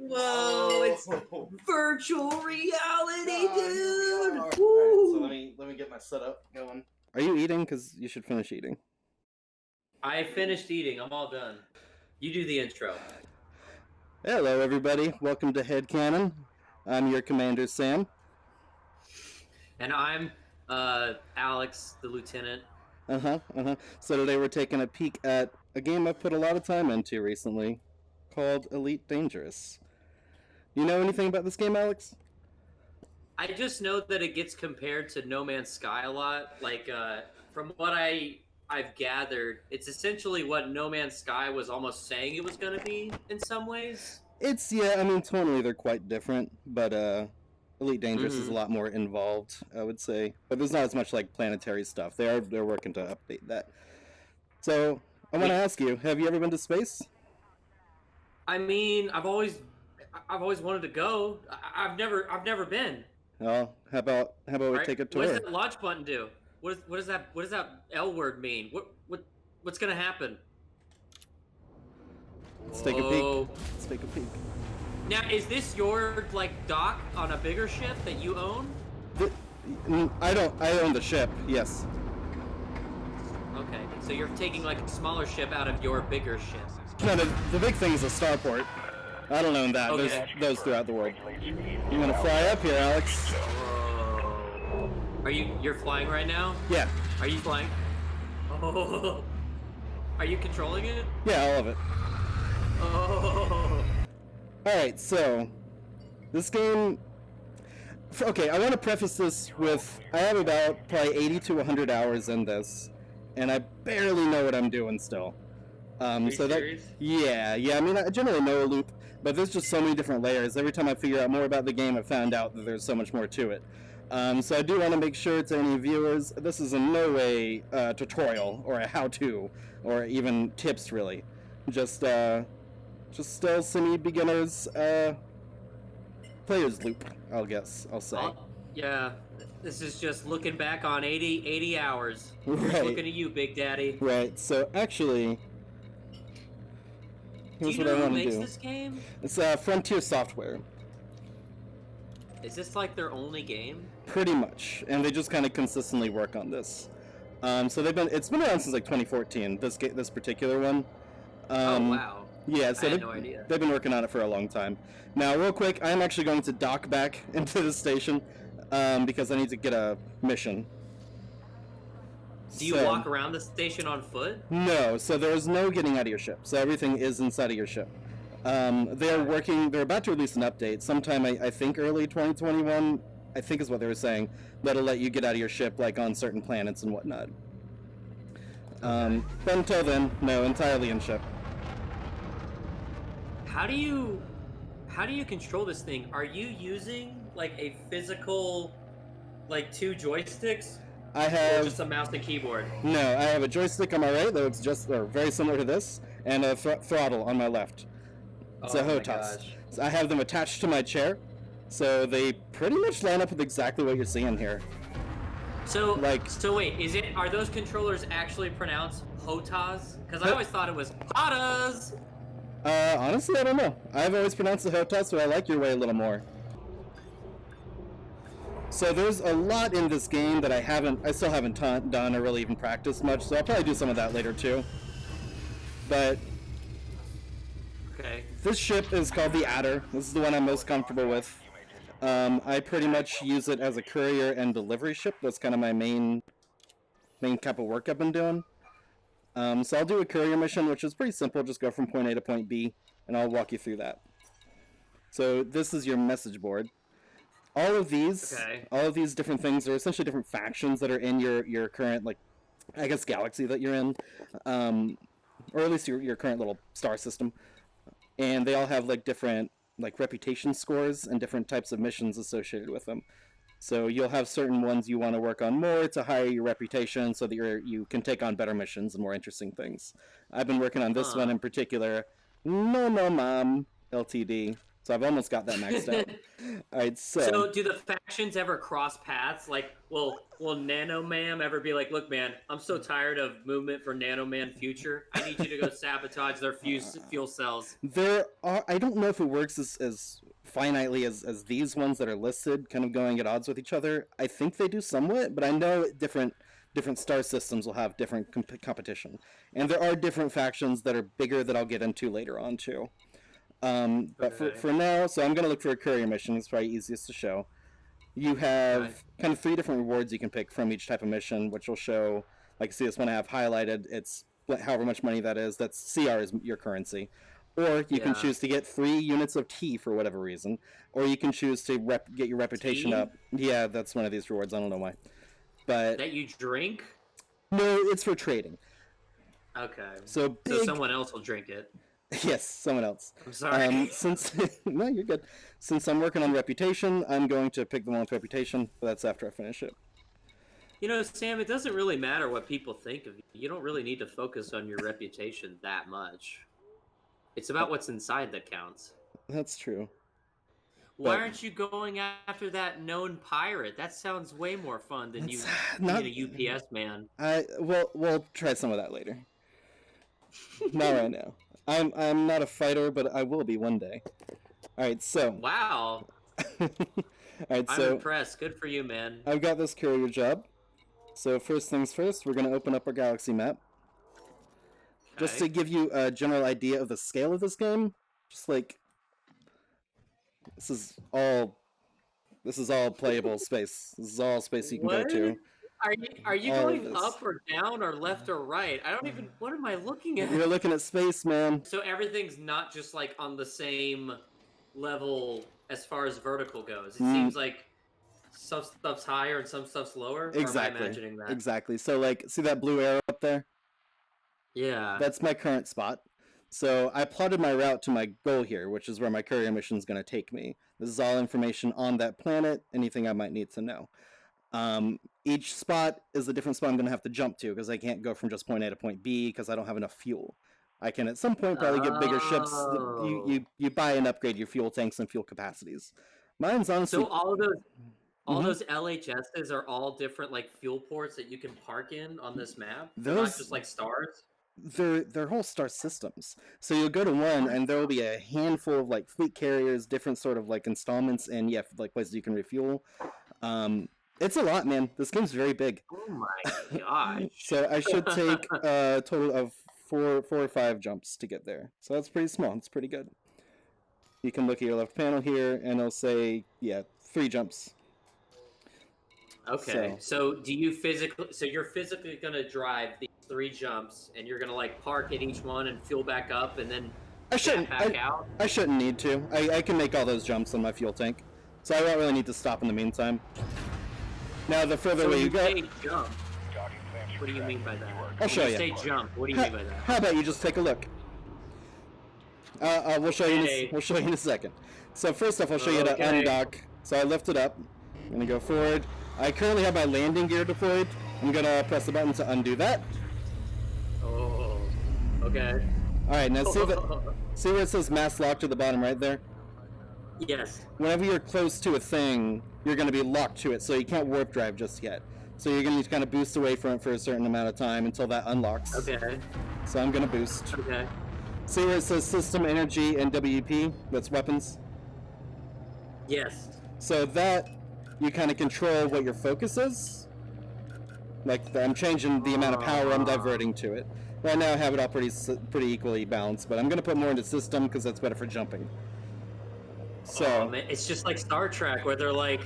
Whoa, it's virtual reality, dude! Right, Woo! so let me get my setup going. Are you eating? Because you should finish eating. I finished eating. I'm all done. You do the intro. Hello, everybody. Welcome to Headcanon. I'm your commander, Sam. And I'm Alex, the lieutenant. So today we're taking a peek at a game I've put a lot of time into recently, called Elite Dangerous. You know anything about this game, Alex? I just know that it gets compared to No Man's Sky a lot. Like, from what I've gathered, it's essentially what No Man's Sky was almost saying it was going to be in some ways. Tonally they're quite different, but Elite Dangerous is a lot more involved, I would say. But there's not as much like planetary stuff. They're working to update that. So I want to ask you: have you ever been to space? I mean, I've always wanted to go. I've never been. Well, how about we take a tour? What does that launch button do? What does that L word mean? What's gonna happen? Let's take a peek. Let's take a peek. Now, is this your like dock on a bigger ship that you own? I own the ship. Yes. Okay, so you're taking like a smaller ship out of your bigger ship. No, the big thing is a starport. I don't own that. Okay. There's those throughout the world. You want to fly up here, Alex? Are you're flying right now? Yeah. Are you flying? Oh. Are you controlling it? Yeah, all of it. Oh. Alright, so this game. Okay, I want to preface this with I have about probably 80 to 100 hours in this, and I barely know what I'm doing still. Serious? Yeah. I mean, I generally know a loop, but there's just so many different layers. Every time I figure out more about the game, I found out that there's so much more to it. So I do want to make sure to any viewers, this is in no way a tutorial or a how-to or even tips really. Just still semi-beginners player's loop, I'll say. Yeah, this is just looking back on 80 hours. Right. Just looking at you, Big Daddy. Right. So actually, here's what I want to do. Who makes this game? It's Frontier Software. Is this like their only game? Pretty much, and they just kind of consistently work on this. So it's been around since like 2014. This particular one. Oh wow. Yeah, so I had no idea. They've been working on it for a long time. Now, real quick, I'm actually going to dock back into the station because I need to get a mission. Do you walk around the station on foot? No, so there's no getting out of your ship. So everything is inside of your ship. They're about to release an update sometime, I think early 2021, I think is what they were saying, that'll let you get out of your ship like on certain planets and whatnot. But until then, no, entirely in ship. How do you control this thing? Are you using like a physical, like two joysticks? I have just a mouse and keyboard. No, I have a joystick on my right that looks very similar to this, and a throttle on my left. It's a HOTAS. So I have them attached to my chair, so they pretty much line up with exactly what you're seeing here. So wait, are those controllers actually pronounced HOTAS? Because I always thought it was HOTAS. Honestly, I don't know. I've always pronounced the HOTAS, but I like your way a little more. So there's a lot in this game that I still haven't done or really even practiced much, so I'll probably do some of that later too. But okay. This ship is called the Adder. This is the one I'm most comfortable with. I pretty much use it as a courier and delivery ship. That's kind of my main type of work I've been doing. So I'll do a courier mission, which is pretty simple. Just go from point A to point B, and I'll walk you through that. So this is your message board. All of these different things are essentially different factions that are in your current, like, I guess, galaxy that you're in, or at least your current little star system. And they all have like different like reputation scores and different types of missions associated with them. So you'll have certain ones you want to work on more to higher your reputation so that you can take on better missions and more interesting things. I've been working on this one in particular, No Mom Ltd. So I've almost got that maxed out. All right, So do the factions ever cross paths? Like, will Nano Man ever be like, look, man, I'm so tired of movement for Nano Man Future. I need you to go sabotage their fuel cells. There are. I don't know if it works as finitely as these ones that are listed, kind of going at odds with each other. I think they do somewhat, but I know different star systems will have different competition, and there are different factions that are bigger that I'll get into later on too. But for now, so I'm going to look for a courier mission. It's probably easiest to show. You have kind of 3 different rewards you can pick from each type of mission, which will show, like, see this one I have highlighted. It's however much money that is. That's CR is your currency. Or you can choose to get 3 units of tea for whatever reason. Or you can choose to get your reputation up. Yeah, that's one of these rewards. I don't know why. But that you drink? No, it's for trading. Okay. So someone else will drink it. Yes, someone else. I'm sorry. Since no, you're good. Since I'm working on reputation, I'm going to pick the one with reputation. But that's after I finish it. You know, Sam, it doesn't really matter what people think of you. You don't really need to focus on your reputation that much. It's about what's inside that counts. That's true. Why aren't you going after that known pirate? That sounds way more fun than you being a UPS man. We'll try some of that later. Not right now. I'm not a fighter, but I will be one day. All right, so. Wow. All right, so. I'm impressed. Good for you, man. I've got this courier job. So first things first, we're going to open up our galaxy map. Okay. Just to give you a general idea of the scale of this game, just like this is all playable space. This is all space you can go to. Are you going up or down or left or right? I don't even. What am I looking at? You're looking at space, man. So everything's not just like on the same level as far as vertical goes. It seems like some stuff's higher and some stuff's lower. Exactly. Or am I imagining that? Exactly. So like, see that blue arrow up there? Yeah. That's my current spot. So I plotted my route to my goal here, which is where my courier mission is going to take me. This is all information on that planet, anything I might need to know. Each spot is a different spot I'm going to have to jump to, because I can't go from just point A to point B because I don't have enough fuel. I can at some point probably get bigger ships. You buy and upgrade your fuel tanks and fuel capacities. Mine's honestly... So all those LHSs are all different like fuel ports that you can park in on this map? They're not just like stars? They're whole star systems. So you'll go to one, and there will be a handful of like fleet carriers, different sort of like installments, and like places you can refuel. It's a lot, man. This game's very big. Oh my gosh! So I should take a total of four or 5 jumps to get there. So that's pretty small. It's pretty good. You can look at your left panel here, and it'll say 3 jumps. Okay. So do you physically? So you're physically gonna drive these 3 jumps, and you're gonna like park at each one and fuel back up, and then back out. I shouldn't need to. I can make all those jumps on my fuel tank, so I won't really need to stop in the meantime. Now the further away you go. Jump. What do you mean by that? I'll show you. Say jump. What do you mean by that? How about you just take a look? We'll show you. We'll show you in a second. So first off, I'll show you to undock. So I lift it up. I'm gonna go forward. I currently have my landing gear deployed. I'm gonna press the button to undo that. Oh, okay. All right, now see where it says mass lock to the bottom right there? Yes. Whenever you're close to a thing, you're gonna be locked to it, so you can't warp drive just yet. So you're gonna need to kind of boost away from it for a certain amount of time until that unlocks. Okay. So I'm gonna boost. Okay. See where it says system energy and WP? That's weapons. Yes. So that you kind of control what your focus is. Like I'm changing the amount of power I'm diverting to it. Right now I have it all pretty equally balanced, but I'm gonna put more into system because that's better for jumping. So man, it's just like Star Trek where they're like,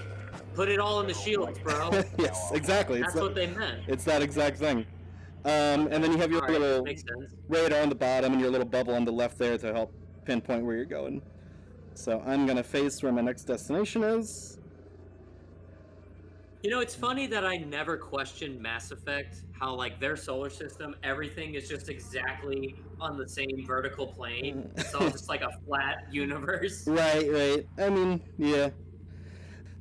put it all in the shields, bro. Yes, exactly. That's what they meant. It's that exact thing. And then you have your little radar on the bottom and your little bubble on the left there to help pinpoint where you're going. So I'm gonna face where my next destination is. You know, it's funny that I never questioned Mass Effect, how like their solar system, everything is just exactly on the same vertical plane. It's all just like a flat universe. Right. I mean, yeah.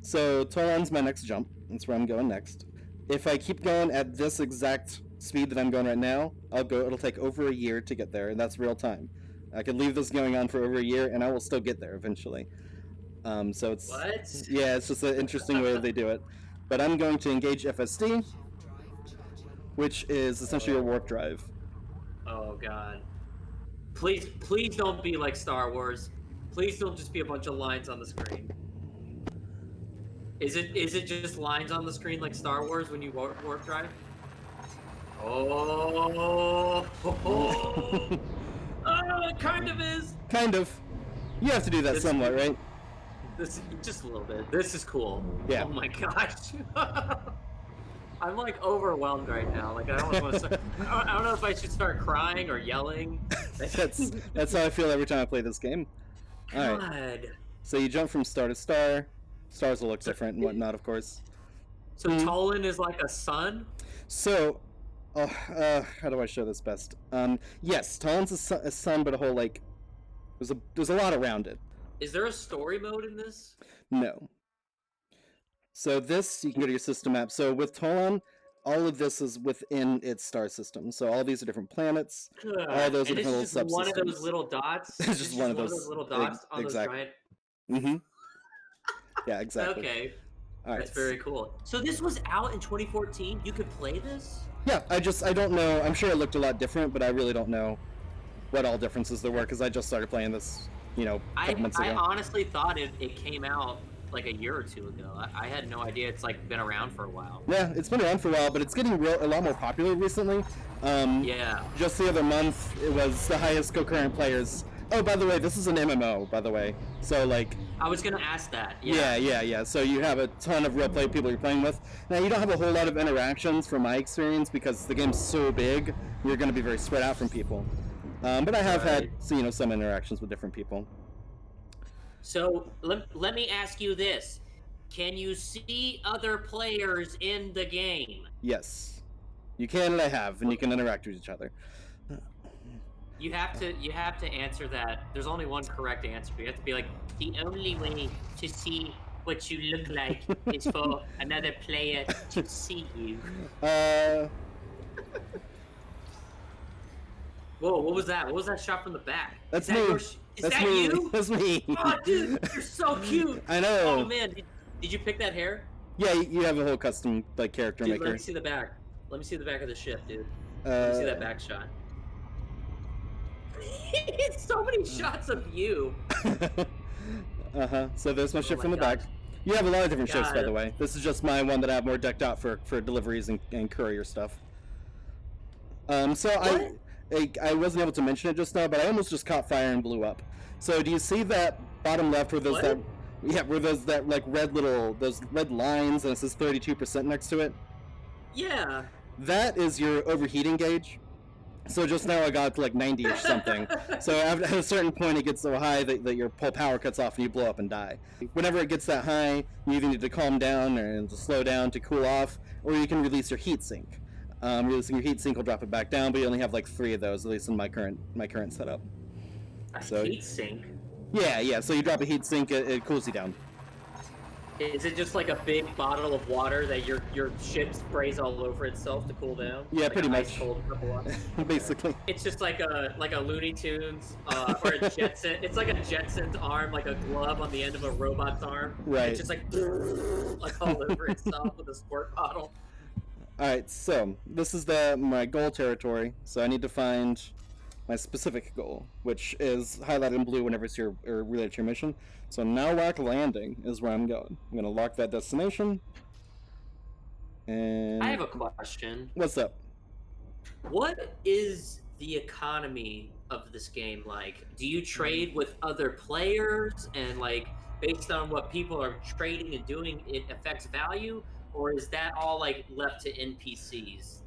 So Toron's my next jump. That's where I'm going next. If I keep going at this exact speed that I'm going right now, it'll take over a year to get there, and that's real time. I could leave this going on for over a year, and I will still get there eventually. So it's What? yeah, it's just an interesting way they do it. But I'm going to engage FSD, which is essentially your warp drive. Oh god. Please don't be like Star Wars. Please don't just be a bunch of lines on the screen. Is it just lines on the screen like Star Wars when you warp drive? Oh, it kind of is. Kind of. You have to do that somewhat, right? This just a little bit. This is cool. Yeah. Oh my gosh. I'm like overwhelmed right now. Like I don't want to. I don't know if I should start crying or yelling. That's how I feel every time I play this game. All right. God. So you jump from star to star. Stars will look different and whatnot, of course. So Tolan is like a sun. So, how do I show this best? Yes, Tolan's a sun, but a whole like, there's a lot around it. Is there a story mode in this? No. So this, you can go to your system map. So with Tolan, all of this is within its star system. So all these are different planets. All those are different little subsystems. One of those little dots. It's just one of those little dots on those giant. Mm-hmm. Yeah, exactly. Okay. All right. That's very cool. So this was out in 2014. You could play this? Yeah, I don't know. I'm sure it looked a lot different, but I really don't know what all differences there were because I just started playing this, a couple months ago. I honestly thought it came out like a year or two ago. I had no idea it's like been around for a while. Yeah, it's been around for a while, but it's getting a lot more popular recently. Yeah. Just the other month, it was the highest concurrent players. Oh, by the way, this is an MMO, by the way. So, like... I was going to ask that. Yeah. So you have a ton of real play people you're playing with. Now, you don't have a whole lot of interactions from my experience because the game's so big, you're going to be very spread out from people. But I have had, some interactions with different people. So, let me ask you this. Can you see other players in the game? Yes. You can, and I have, and you can interact with each other. You have to answer that. There's only one correct answer. You have to be like, the only way to see what you look like is for another player to see you. Whoa, what was that? What was that shot from the back? That's me. Is that me. You? That's me. Oh, dude, you're so cute. I know. Oh man, did you pick that hair? Yeah, you have a whole custom character maker. Let me see the back. Let me see the back of the ship, dude. Let me see that back shot. So many shots of you. So there's my ship from the back. You have a lot of different ships, by the way. This is just my one that I have more decked out for deliveries and courier stuff. So I wasn't able to mention it just now, but I almost just caught fire and blew up. So do you see that bottom left where those those red lines and it says 32% next to it? Yeah. That is your overheating gauge. So just now I got to like 90-ish something. So at a certain point it gets so high that your whole power cuts off and you blow up and die. Whenever it gets that high, you either need to calm down or to slow down to cool off, or you can release your heat sink. Releasing your heat sink will drop it back down, but you only have like 3 of those, at least in my current setup. A heat sink? Yeah. So you drop a heat sink, it cools you down. Is it just like a big bottle of water that your ship sprays all over itself to cool down? Yeah, like pretty much. Ice cold cup of water? Basically. It's just like a Looney Tunes or a Jetson. It's like a Jetson's arm, like a glove on the end of a robot's arm. Right. It's just like all over itself with a squirt bottle. All right, so this is my goal territory. So I need to find my specific goal, which is highlighted in blue whenever it's related to your mission. So Nowak Landing is where I'm going. I'm going to lock that destination. And I have a question. What's up? What is the economy of this game like? Do you trade with other players and like based on what people are trading and doing, it affects value? Or is that all like left to NPCs?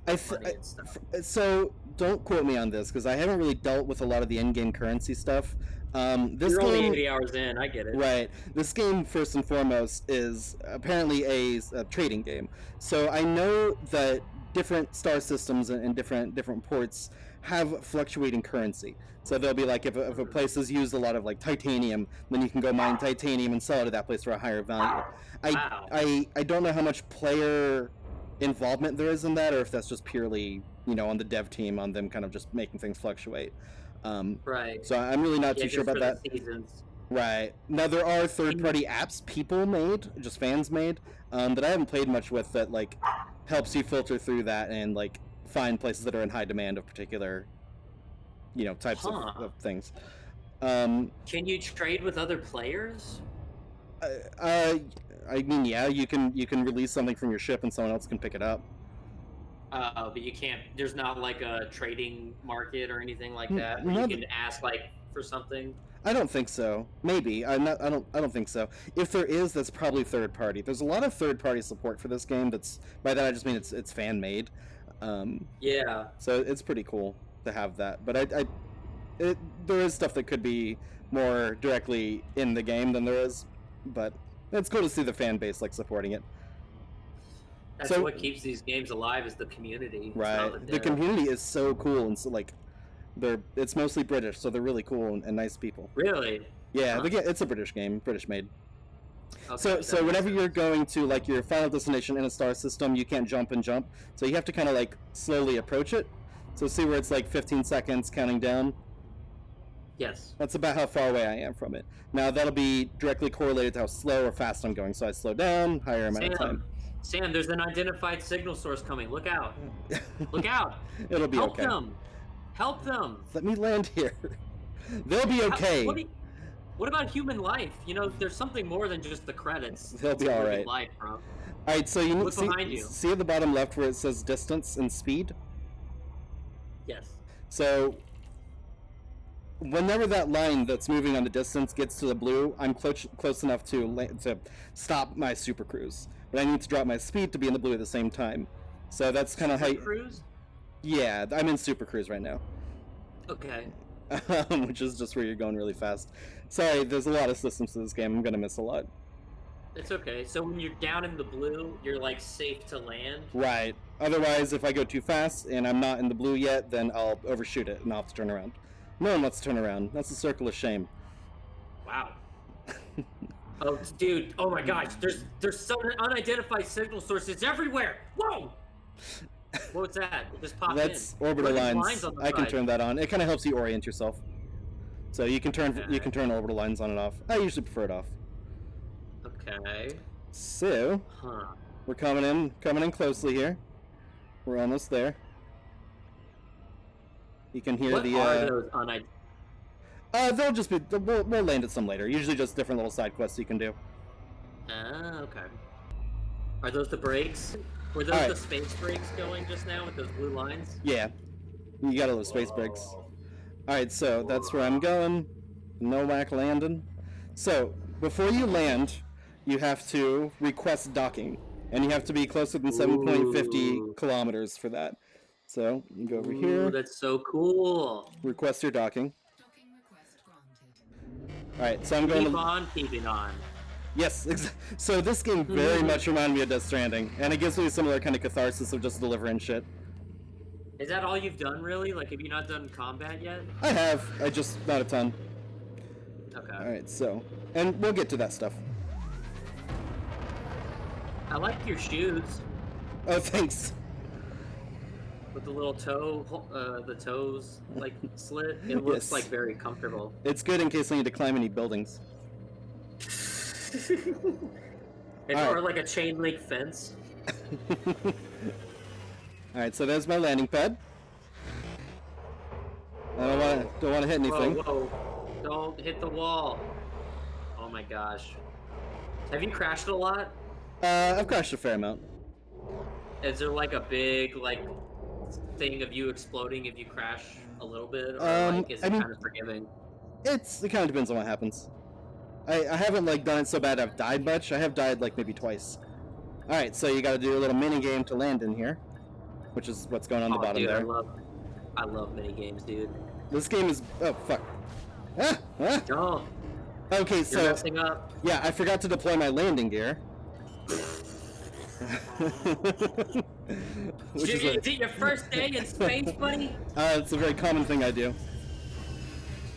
So don't quote me on this because I haven't really dealt with a lot of the in-game currency stuff. This You're game, only 80 hours in, I get it. Right. This game, first and foremost, is apparently a trading game. So I know that different star systems and different ports have fluctuating currency. So they'll be like, if a place has used a lot of like titanium, then you can go mine titanium and sell it to that place for a higher value. I don't know how much player involvement there is in that, or if that's just purely, on the dev team, on them kind of just making things fluctuate. Right. So I'm really not Yeah, too sure just about for that. the seasons. Right. Now there are third-party apps people made, just fans made, that I haven't played much with that like helps you filter through that and like find places that are in high demand of particular, types Huh. of things. Um, Can you trade with other players? uh, I mean, yeah, you can release something from your ship and someone else can pick it up. But you can't. There's not like a trading market or anything like N- that where you No, can ask like for something. I don't think so. Maybe. I'm not. I don't think so. If there is, that's probably third party. There's a lot of third party support for this game. That's by that I just mean it's fan made. Um, Yeah. so it's pretty cool to have that. But there is stuff that could be more directly in the game than there is. But it's cool to see the fan base like supporting it. That's So what keeps these games alive is the community. It's right, not the community is so cool and so like it's mostly British, so they're really cool and nice people. Really? Yeah, Huh. it's a British game, British made. Okay, So that so makes whenever sense. you're going to like your final destination in a star system, you can't jump and jump. So you have to kind of like slowly approach it. So see where it's like 15 seconds counting down. Yes. That's about how far away I am from it. Now that'll be directly correlated to how slow or fast I'm going. So I slow down, higher amount of time. Sam, there's an identified signal source coming. Look out. Look out. It'll be Help okay. them. Help them. Let me land here. They'll be okay. What about human life? There's something more than just the credits. They'll be to all living right. Life, bro. All right, so you Look behind you. see at the bottom left where it says distance and speed. Yes. So whenever that line that's moving on the distance gets to the blue, I'm close enough to stop my super cruise. But I need to drop my speed to be in the blue at the same time. So that's kind of how. Cruise? Yeah, I'm in super cruise right now. Okay. Which is just where you're going really fast. Sorry, there's a lot of systems to this game. I'm gonna miss a lot. It's okay. So when you're down in the blue, you're like safe to land. Right. Otherwise, if I go too fast and I'm not in the blue yet, then I'll overshoot it and I'll have to turn around. No one wants to turn around. That's a circle of shame. Wow. Oh, dude. Oh my gosh. There's some unidentified signal sources everywhere. Whoa. What's that? It just popped That's in. orbital What are these lines. on the I can side? turn that on. It kind of helps you orient yourself. So you can turn orbital lines on and off. I usually prefer it off. Okay. So Huh. we're coming in closely here. We're almost there. You can hear What the. are those unidentified? They'll just be. We'll land at some later. Usually just different little side quests you can do. Ah, okay. Are those the brakes? Were those Alright. the space brakes going just now with those blue lines? Yeah, you gotta love space brakes. All right, so that's where I'm going. No whack landing. So before you land, you have to request docking, and you have to be closer than 7.50 Ooh. kilometers for that. So you go over Ooh, here, that's so cool. request your docking. All right, so I'm going Keep to. on keeping on. Yes, so this game very much reminded me of Death Stranding, and it gives me a similar kind of catharsis of just delivering shit. Is that all you've done, really? Like, have you not done combat yet? I have, I just not a ton. Okay. All right, so, and we'll get to that stuff. I like your shoes Oh, thanks. with the little the toes like slit. It looks Yes. like very comfortable. It's good in case I need to climb any buildings. Or like a chain link fence. Alright, so there's my landing pad. I don't want to hit anything. Whoa, whoa. Don't hit the wall. Oh my gosh. Have you crashed a lot? I've crashed a fair amount. Is there like a big thing of you exploding if you crash a little bit? Or is it kind of forgiving? It kind of depends on what happens. I haven't done it so bad I've died much. I have died maybe twice. Alright, so you gotta do a little mini game to land in here, which is what's going on the bottom dude, there. I love mini games, dude. This game is fuck. Oh, Okay, you're so messing up. yeah, I forgot to deploy my landing gear. Is it your first day in space, buddy? It's a very common thing I do.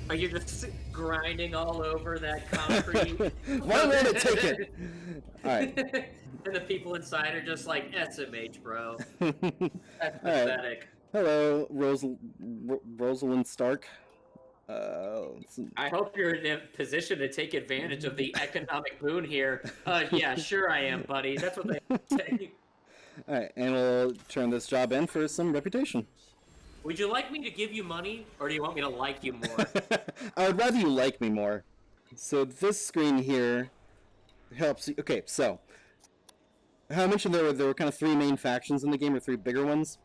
Are you just grinding all over that concrete? Why won't it take it? Alright. And the people inside are just like, SMH, bro. That's Alright. pathetic. Hello, Rosalind Stark. I hope you're in a position to take advantage of the economic boon here. Yeah, sure I am, buddy. That's what they say. All right, and we'll turn this job in for some reputation. Would you like me to give you money, or do you want me to like you more? I would rather you like me more. So this screen here helps you. Okay, so how I mentioned there were kind of three main factions in the game, or three bigger ones.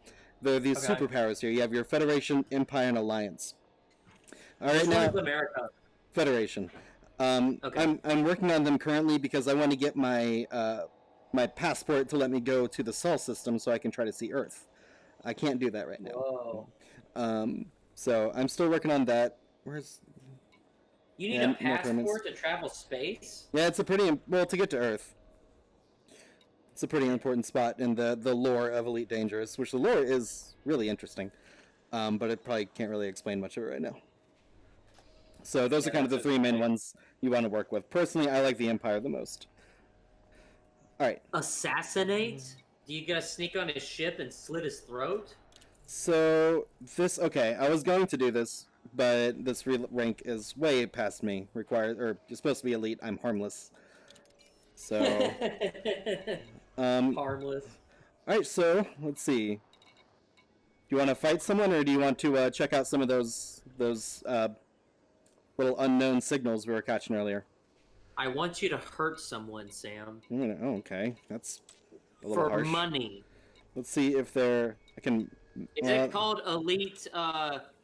There are these superpowers here. You have your Federation, Empire, and Alliance. All right, now America. Federation. Okay. I'm working on them currently because I want to get my my passport to let me go to the Sol system so I can try to see Earth. I can't do that right now. Whoa. So I'm still working on that. Where's You need a passport to travel space? Yeah, it's a pretty well to get to Earth. It's a pretty important spot in the lore of Elite Dangerous, which the lore is really interesting, but I probably can't really explain much of it right now. So those are kind of the three main ones you want to work with. Personally, I like the Empire the most. All right. Assassinate? Do you gotta sneak on his ship and slit his throat? So okay, I was going to do this, but this rank is way past me. You're supposed to be elite. I'm harmless. So harmless. All right, so let's see. Do you want to fight someone, or do you want to check out some of those little unknown signals we were catching earlier? I want you to hurt someone, Sam. Oh, okay, that's a little for harsh. Money. Let's see if I can. Is it called Elite?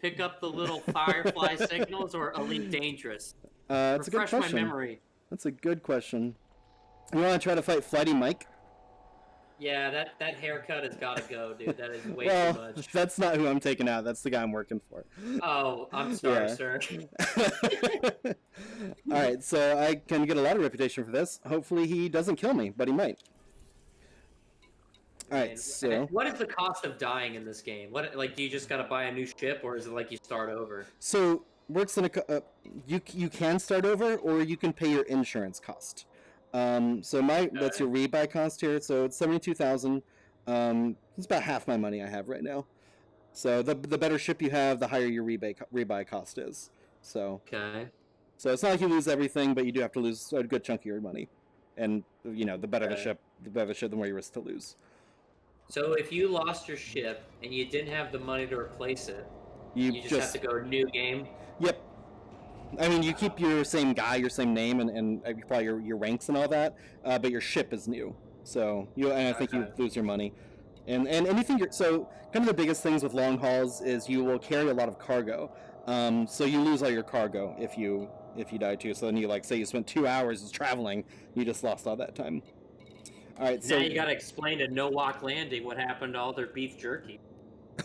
Pick up the little firefly signals, or Elite Dangerous? It's a good question. Refresh my memory. That's a good question. You want to try to fight Flighty Mike? Yeah, that haircut has got to go, dude. That is way well, too much. That's not who I'm taking out. That's the guy I'm working for. Oh, I'm sorry, sir. All right, so I can get a lot of reputation for this. Hopefully he doesn't kill me, but he might. All right, so what is the cost of dying in this game? What, like, do you just got to buy a new ship, or is it like you start over? So works in a you can start over, or you can pay your insurance cost. So that's your rebuy cost here. So it's 72,000. It's about half my money I have right now. So the better ship you have, the higher your rebuy cost is. So okay. So it's not like you lose everything, but you do have to lose a good chunk of your money. And the better the ship, the more you risk to lose. So if you lost your ship and you didn't have the money to replace it, you just have to go new game. Yep. I mean, you keep your same guy, your same name, and probably your ranks and all that, but your ship is new. So I think you lose your money, and anything. So kind of the biggest things with long hauls is you will carry a lot of cargo. So you lose all your cargo if you die too. So then you say you spent 2 hours traveling, you just lost all that time. All right. So now you got to explain to No Walk Landing what happened to all their beef jerky.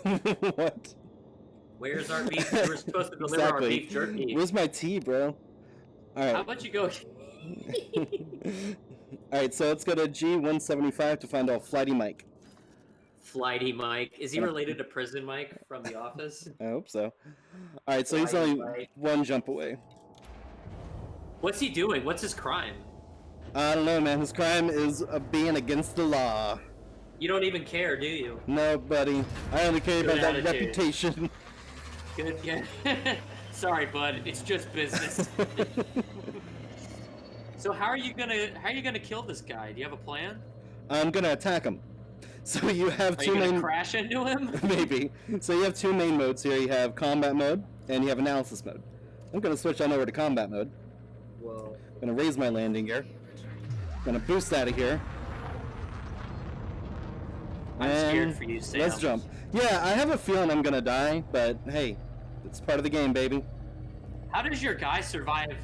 What? Where's our beef? We're supposed to deliver our beef jerky. Where's my tea, bro? All right. How about you go? All right, so let's go to G175 to find out Flighty Mike. Flighty Mike. Is he related to Prison Mike from The Office? I hope so. All right, so he's only one jump away. What's he doing? What's his crime? I don't know, man. His crime is being against the law. You don't even care, do you? No, buddy. I only care about that reputation. Good, yeah. Sorry, bud. It's just business. So how are you gonna kill this guy? Do you have a plan? I'm gonna attack him. So you have two main. Crash into him? Maybe. So you have two main modes here. You have combat mode and you have analysis mode. I'm gonna switch on over to combat mode. Whoa. I'm gonna raise my landing gear. I'm gonna boost out of here. I'm scared for you, Sam. Let's jump. Yeah, I have a feeling I'm gonna die, but hey, it's part of the game, baby. How does your guy survive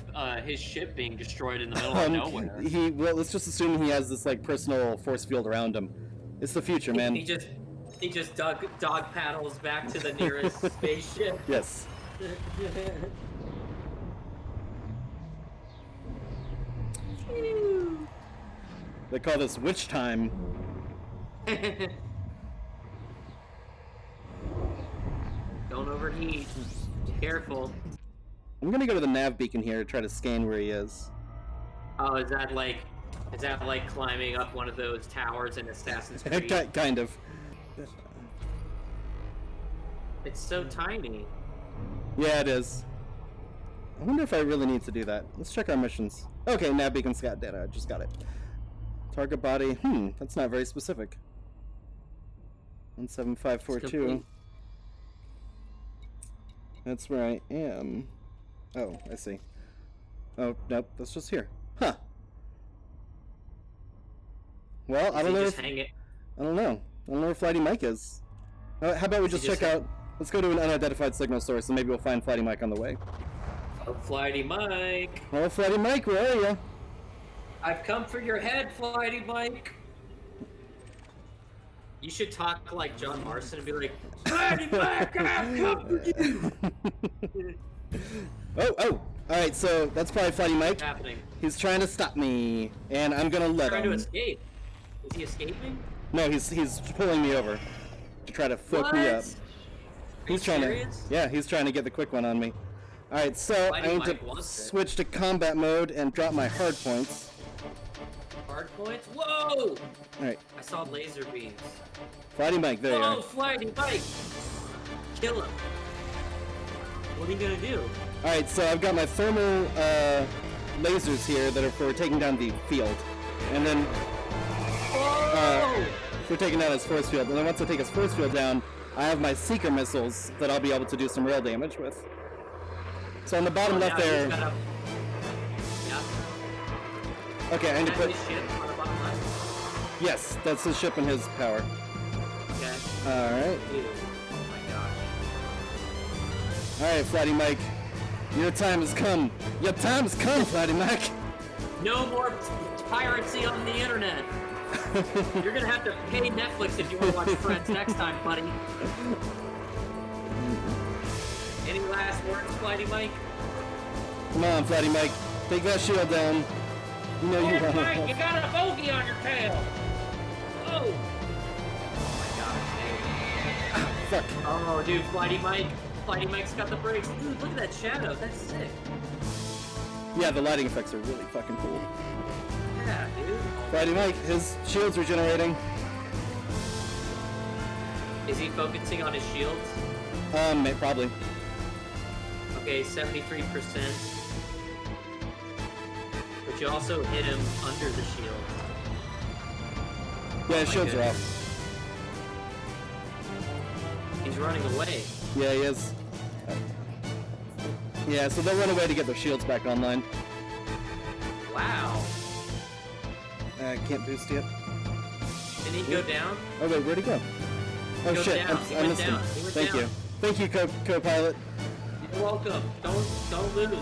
his ship being destroyed in the middle of nowhere? Let's just assume he has this personal force field around him. It's the future, man. He just dog paddles back to the nearest spaceship. Yes. They call this witch time. Don't overheat. Be careful. I'm gonna go to the nav beacon here to try to scan where he is. Oh, is that like climbing up one of those towers in Assassin's Creed? Kind of. It's so tiny. Yeah, it is. I wonder if I really need to do that. Let's check our missions. Okay, nav beacon scout data. I just got it. Target body. That's not very specific. 17542. That's where I am. Oh, I see. Oh, nope, that's just here. Huh. Well, I don't know if... I don't know. I don't know where Flighty Mike is. How about we just check out... Let's go to an unidentified signal source, and maybe we'll find Flighty Mike on the way. Oh, Flighty Mike! Oh, Flighty Mike, where are you? I've come for your head, Flighty Mike! You should talk like John Marston and be like, Flighty Mike, I've come for you! Oh! Alright, so that's probably Flighty Mike. What's happening? He's trying to stop me, and I'm gonna let him. Trying to escape. Is he escaping? No, he's pulling me over to try to fuck me up. He's trying to. Yeah, he's trying to get the quick one on me. All right, so I need to switch to combat mode and drop my hard points. Hard points? Whoa! All right. I saw laser beams. Flighty Mike, there you are. Oh, Flighty Mike! Kill him. What are you gonna do? All right, so I've got my thermal lasers here that are for taking down the field, and then for taking down his force field. And then once I take his force field down, I have my seeker missiles that I'll be able to do some real damage with. So on the bottom left there. Yeah. Okay, I need to put. His ship on the bottom left? Yes, that's his ship and his power. Okay. All right. Dude. Oh my gosh. All right, Flighty Mike. Your time has come. Your time has come, Flighty Mike. No more piracy on the internet. You're gonna have to pay Netflix if you want to watch Friends next time, buddy. Any last words, Flighty Mike? Come on, Flighty Mike. Take that shield down. You know you want Mike, you got a bogey on your tail. Oh. Oh my gosh, Fuck. Oh, dude, Flighty Mike's got the brakes. Dude, look at that shadow. That's sick. Yeah, the lighting effects are really fucking cool. Yeah, dude. Flighty Mike, his shield's regenerating. Is he focusing on his shields? Probably. Okay, 73%. But you also hit him under the shield. Yeah, his shields are off. He's running away. Yeah, he is. Yeah, so they'll run away to get their shields back online. Wow. I can't boost yet. Did he go down? Oh wait, where'd he go? Oh shit, I missed him. Thank you. Thank you, co-pilot. You're welcome. Don't lose.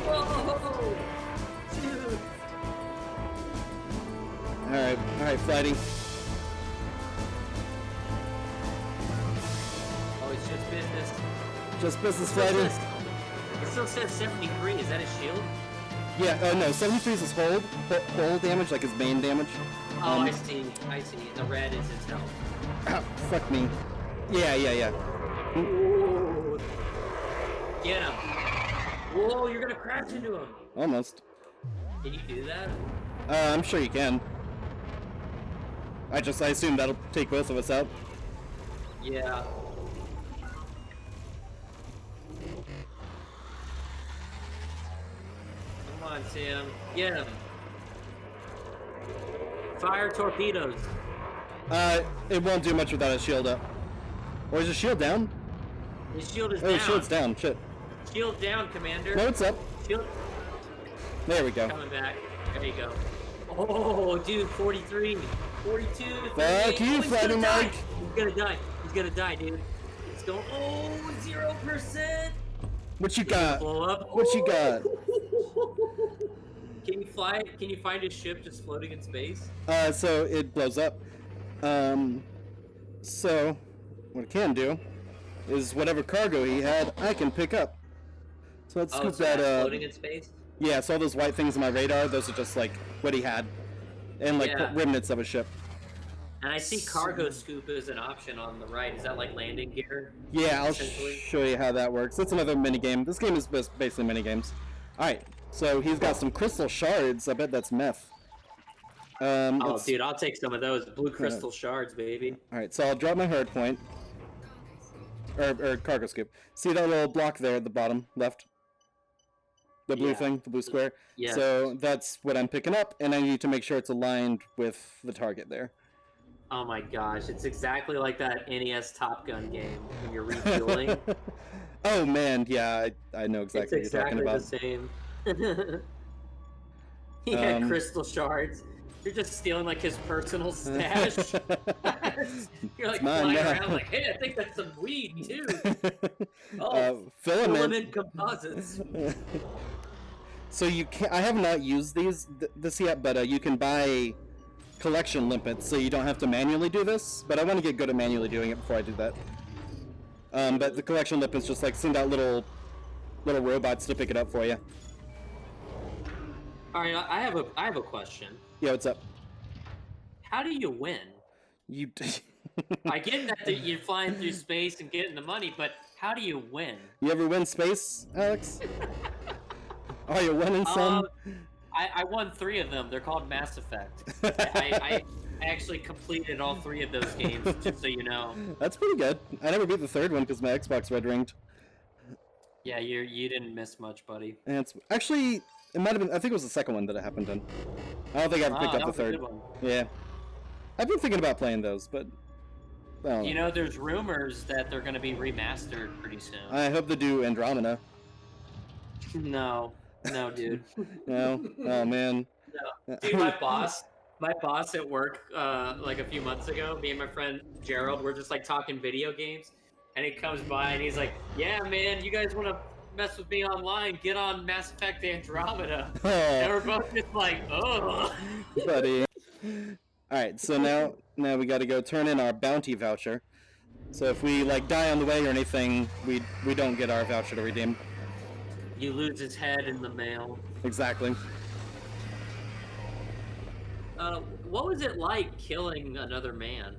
Whoa! Dude. Alright, Flighty. Oh, it's just business. Just business, Flighty. It still says 73. Is that his shield? Yeah, oh no, 73 is his hold damage, like his main damage. Oh, I see. The red is his health. Fuck me. Yeah. Ooh. Get him. Whoa, you're gonna crash into him. Almost. Can you do that? I'm sure you can. I assume that'll take both of us out. Yeah. Come on, Sam. Get him. Fire torpedoes. It won't do much without his shield up. Or is his shield down? His shield is down. Oh, his shield's down. Shit. Shield down, Commander. No, it's up. Shield. There we go. Coming back. There you go. Oh, dude, 43. 42. Fuck you, Flighty Mike. He's gonna die, dude. It's going. Oh, 0%. What you got? Blow up. What you got? Can you fly? Can you find his ship just floating in space? So it blows up. So what it can do is whatever cargo he had, I can pick up. So let's scoop that. Floating in space. Yeah, so all those white things on my radar, those are just like what he had, and like remnants of a ship. And I see cargo scoop as an option on the right. Is that like landing gear? Yeah, I'll show you how that works. That's another mini game. This game is basically mini games. All right, so he's got some crystal shards. I bet that's meth. Oh, dude, I'll take some of those blue crystal shards, baby. All right, so I'll drop my hard point. or cargo scoop. See that little block there at the bottom left? The blue thing, the blue square. Yeah. So that's what I'm picking up, and I need to make sure it's aligned with the target there. Oh my gosh, it's exactly like that NES Top Gun game when you're refueling. Oh man, yeah, I know exactly It's what you're talking about. the same. He had crystal shards. You're just stealing like his personal stash. You're like flying around like, hey, I think that's some weed too. Oh, filament composites. So you can I have not used this yet, but you can buy collection limpets, so you don't have to manually do this. But I want to get good at manually doing it before I do that. But the collection limpets just like send out little robots to pick it up for you. All right, I have a question. Yeah, what's up? How do you win? You. I get that you're flying through space and getting the money, but how do you win? You ever win space, Alex? Are you winning some? I won 3 of them. They're called Mass Effect. I actually completed all 3 of those games, just so you know. That's pretty good. I never beat the 3rd one because my Xbox red ringed. Yeah, you didn't miss much, buddy. And it's actually it might have been. I think it was the 2nd one that it happened in. I don't think I've picked up the 3rd. Yeah, I've been thinking about playing those, but I don't know. You know, there's rumors that they're going to be remastered pretty soon. I hope they do Andromeda. No, dude. No, oh man. No. Dude, my boss at work, like a few months ago, me and my friend Gerald were just like talking video games, and he comes by and he's like, "Yeah, man, you guys want to mess with me online? Get on Mass Effect Andromeda." Oh. And we're both just like, "Oh." Buddy. All right, so now we got to go turn in our bounty voucher. So if we like die on the way or anything, we don't get our voucher to redeem. You lose his head in the mail. Exactly. What was it like killing another man?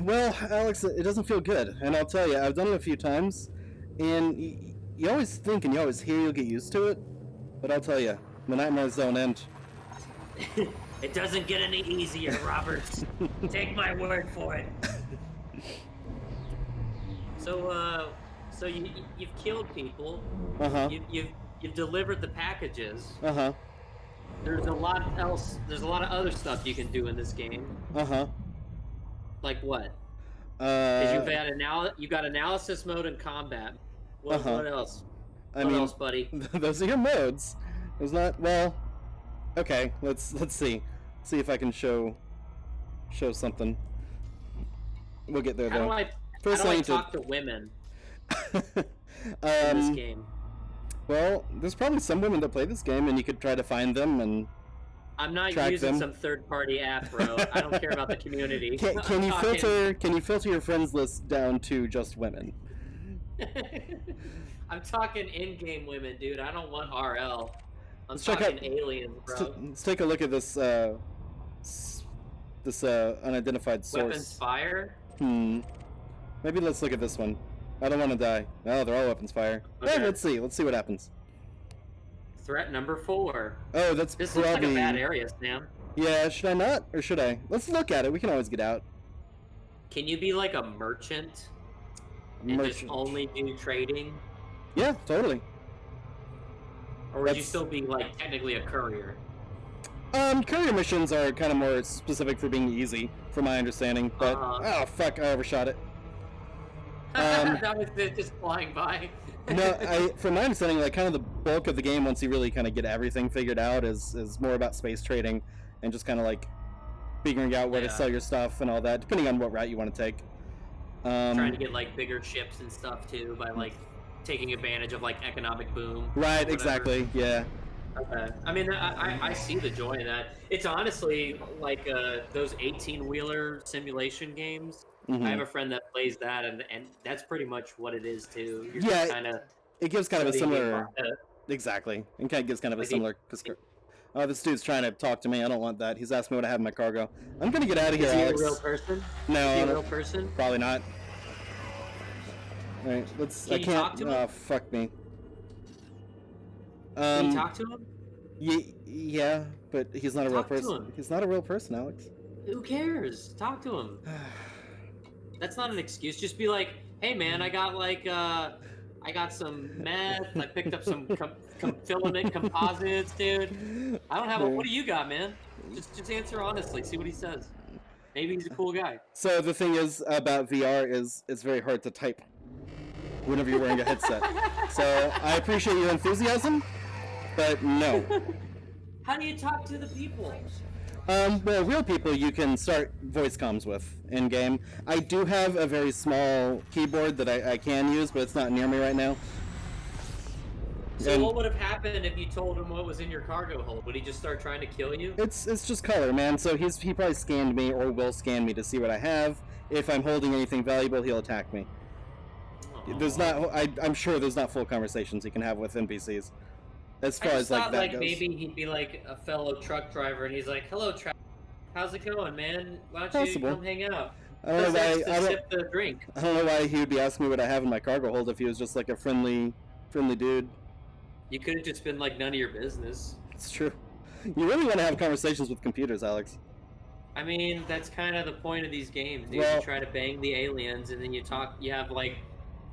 Well, Alex, it doesn't feel good, and I'll tell you, I've done it a few times, and you always think and you always hear you'll get used to it, but I'll tell you, the nightmares don't end. It doesn't get any easier, Roberts. Take my word for it. So you've killed people. Uh-huh. You've delivered the packages. Uh-huh. There's a lot else. There's a lot of other stuff you can do in this game. Uh-huh. Like what? Because you got analysis mode and combat. What else? What else, buddy? Those are your modes. There's not. Well. Okay. Let's see. See if I can show something. We'll get there though. How do I talk to women in this game? Well, there's probably some women that play this game, and you could try to find them and. I'm not using some third-party app, bro. I don't care about the community. Can you filter your friends list down to just women? I'm talking in-game women, dude. I don't want RL. I'm talking aliens, bro. Let's take a look at this unidentified source. Weapons fire? Maybe let's look at this one. I don't want to die. Oh, they're all weapons fire. Okay. Hey, let's see what happens. Threat number 4. Oh, this looks like a bad area, Sam. Yeah, should I not? Or should I? Let's look at it. We can always get out. Can you be like a merchant? And just only do trading? Yeah, totally. Or would you still be like technically a courier? Courier missions are kind of more specific for being easy, from my understanding. But oh fuck, I overshot it. That was it, just flying by. No, from my understanding, like kind of the bulk of the game, once you really kind of get everything figured out, is more about space trading and just kind of like figuring out where to sell your stuff and all that, depending on what route you want to take. Trying to get like bigger ships and stuff too by like taking advantage of like economic boom. Right, exactly. Yeah. Okay. I mean, I see the joy in that. It's honestly like those 18-wheeler simulation games. I have a friend that plays that, and that's pretty much what it is too. You're just kinda it gives kind of a similar. Exactly, and kind of gives kind of a similar. Oh, this dude's trying to talk to me. I don't want that. He's asking me what I have in my cargo. I'm gonna get out of here, Alex. Is he a real person? No. Is he a real person? Probably not. All right, let's. Can you talk to him? Oh, fuck me. Can you talk to him? Yeah, but he's not a real person. He's not a real person, Alex. Who cares? Talk to him. That's not an excuse. Just be like, hey man, I got like I got some meth. I picked up some filament composites, dude. I don't have a. What do you got, man? Just answer honestly. See what he says. Maybe he's a cool guy. So the thing is about VR is it's very hard to type whenever you're wearing a headset. So I appreciate your enthusiasm, but no. How do you talk to the people? Well, real people you can start voice comms with in game. I do have a very small keyboard that I can use, but it's not near me right now. So what would have happened if you told him what was in your cargo hold? Would he just start trying to kill you? It's just color, man. So he probably scanned me or will scan me to see what I have. If I'm holding anything valuable, he'll attack me. Aww. There's not. I'm sure there's not full conversations you can have with NPCs. As far as like that goes. Maybe he'd be like a fellow truck driver, and he's like, "Hello, how's it going, man? Why don't you come hang out?" I don't know why. Sip the drink. I don't know why he would be asking me what I have in my cargo hold if he was just like a friendly dude. You could have just been like none of your business. It's true. You really want to have conversations with computers, Alex. I mean, that's kind of the point of these games, dude. You try to bang the aliens, and then you have like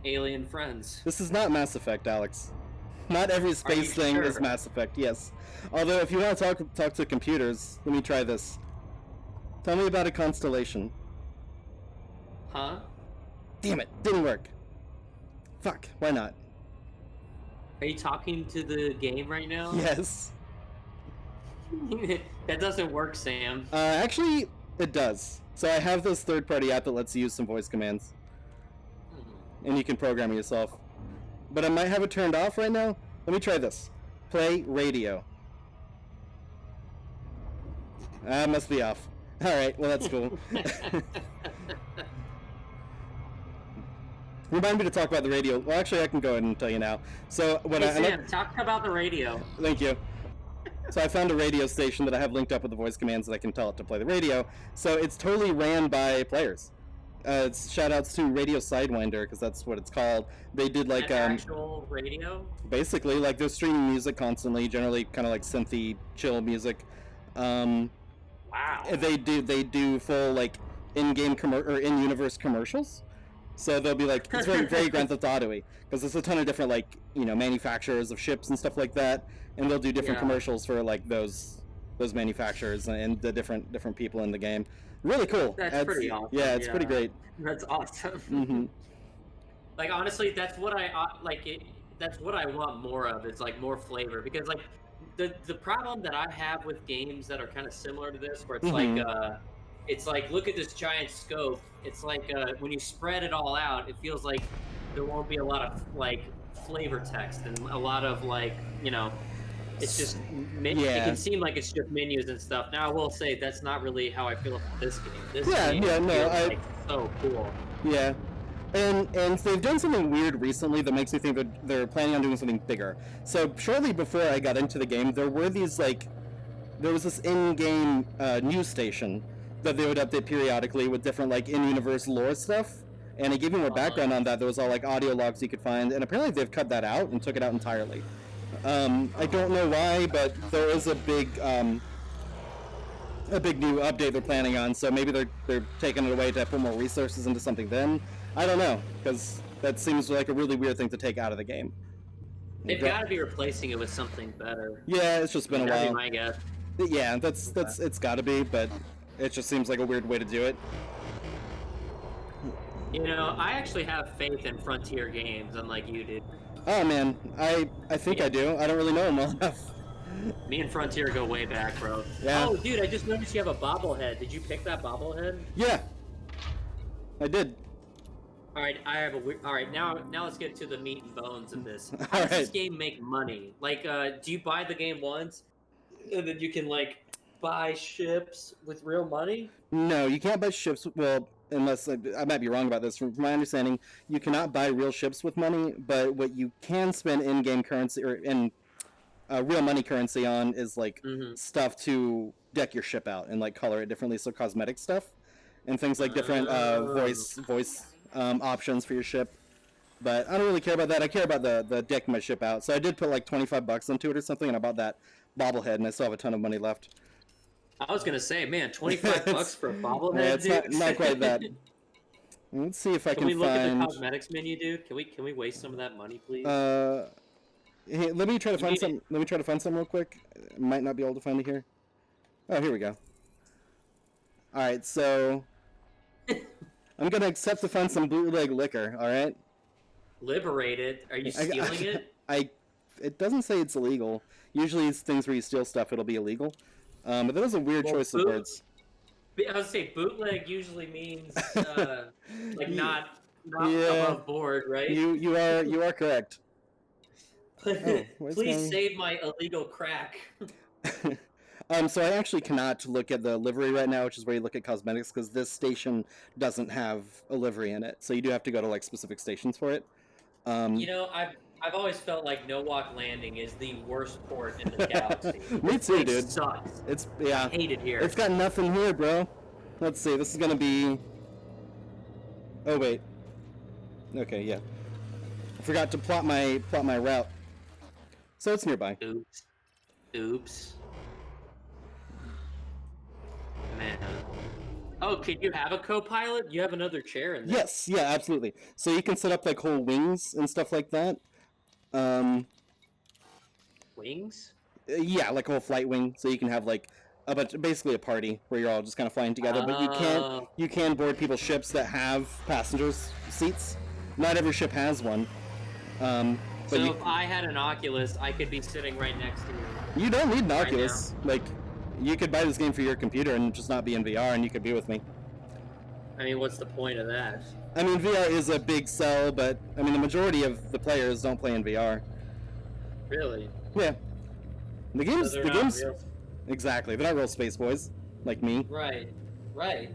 alien friends. This is not Mass Effect, Alex. Not every space thing is Mass Effect, yes. Although, if you want to talk to computers, let me try this. Tell me about a constellation. Huh? Damn it, didn't work. Fuck, why not? Are you talking to the game right now? Yes. That doesn't work, Sam. Actually, it does. So I have this third-party app that lets you use some voice commands. And you can program it yourself. But I might have it turned off right now. Let me try this. Play radio. Must be off. Alright, well that's cool. Remind me to talk about the radio. Well, actually, I can go ahead and tell you now. So when Sam, talk about the radio. Thank you. So I found a radio station that I have linked up with the voice commands that I can tell it to play the radio. So it's totally ran by players. It's shout-outs to Radio Sidewinder, because that's what it's called. They did like actual radio. Basically, like they're streaming music constantly, generally kind of like synthy, chill music. Wow. They do full like in-game or in-universe commercials. So they'll be like, it's very, very Grand Theft Auto-y, because there's a ton of different like manufacturers of ships and stuff like that, and they'll do different commercials for like those manufacturers and the different people in the game. Really cool. That's pretty awesome. Yeah, it's pretty great. That's awesome. Mm-hmm. Like honestly, that's what I like. That's what I want more of. It's like more flavor, because like the problem that I have with games that are kind of similar to this, where it's like look at this giant scope. It's like when you spread it all out, it feels like there won't be a lot of like flavor text and a lot of like it's just it can seem like it's just menus and stuff. Now I will say that's not really how I feel about this game. This game feels like so cool. Yeah. And they've done something weird recently that makes me think that they're planning on doing something bigger. So shortly before I got into the game, there was this in-game news station that they would update periodically with different like in-universe lore stuff. And it gave me more background on that. There was all like audio logs you could find, and apparently they've cut that out and took it out entirely. I don't know why, but there is a big new update they're planning on. So maybe they're taking it away to put more resources into something. Then I don't know, because that seems like a really weird thing to take out of the game. They've got to be replacing it with something better. Yeah, it's just been a while. That'd be my guess. Yeah, that's it's got to be, but it just seems like a weird way to do it. I actually have faith in Frontier games, unlike you did. Oh man, I think I do. I don't really know them well enough. Me and Frontier go way back, bro. Yeah. Oh, dude, I just noticed you have a bobblehead. Did you pick that bobblehead? Yeah, I did. All right, all right, now let's get to the meat and bones of this. How does this game make money? Like, do you buy the game once, and then you can like buy ships with real money? No, you can't buy ships. Well, unless I might be wrong about this. From my understanding, you cannot buy real ships with money. But what you can spend in-game currency or in real money currency on is like stuff to deck your ship out and like color it differently, so cosmetic stuff and things like different voice options for your ship. But I don't really care about that. I care about the decking my ship out. So I did put like $25 into it or something, and I bought that bobblehead, and I still have a ton of money left. I was gonna say, man, $25 for a bobblehead. Yeah, it's not quite that. Let's see if I Can can we look at the find. cosmetics menu, dude? Can we waste some of that money, please? Hey, let me try to You find mean some. Let me try to find some real quick. Might not be able to find it here. Oh, here we go. All right, so I'm gonna accept to find some bootleg liquor. All right. Liberated? Are you stealing it? It doesn't say it's illegal. Usually, it's things where you steal stuff. It'll be illegal. But that was a weird Well, choice of words. I would say bootleg usually means like Ye- not Yeah, above board, right? you are correct. Oh, where's Please my? save my illegal crack. So I actually cannot look at the livery right now, which is where you look at cosmetics, because this station doesn't have a livery in it. So you do have to go to like specific stations for it. You know, I've always felt like No Walk Landing is the worst port in the galaxy. Me This too, place dude. Sucks. It's I hate it here. It's got nothing here, bro. Let's see. This is gonna be. Oh wait. Okay, yeah. I forgot to plot my route. So it's nearby. Oops. Oops. Man. Oh, can you have a co-pilot? You have another chair in there. Yes, yeah, absolutely. So you can set up like whole wings and stuff like that. Wings? Yeah, like a whole flight wing, so you can have like a bunch, basically a party where you're all just kind of flying together. But you can board people's ships that have passengers seats. Not every ship has one. But So if I had an Oculus, I could be sitting right next to you. you don't need an Right Oculus. Like, you could buy this game for your computer and just not be in VR, and you could be with me. I mean, what's the point of that? I mean, VR is a big sell, but I mean, the majority of the players don't play in VR. Really? Yeah. The game's So the they're not game's real. exactly. They're not real space boys like me. Right. Right.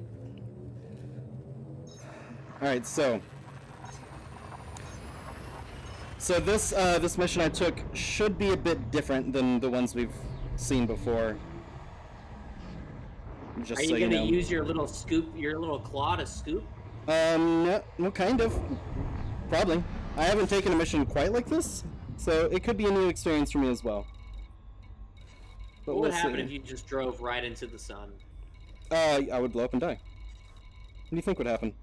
All right, so this mission I took should be a bit different than the ones we've seen before. Just Are you so you gonna know. use your little scoop, your little claw to scoop? No, kind of. Probably. I haven't taken a mission quite like this, so it could be a new experience for me as well. But What would we'll happen see. if you just drove right into the sun? I would blow up and die. What do you think would happen?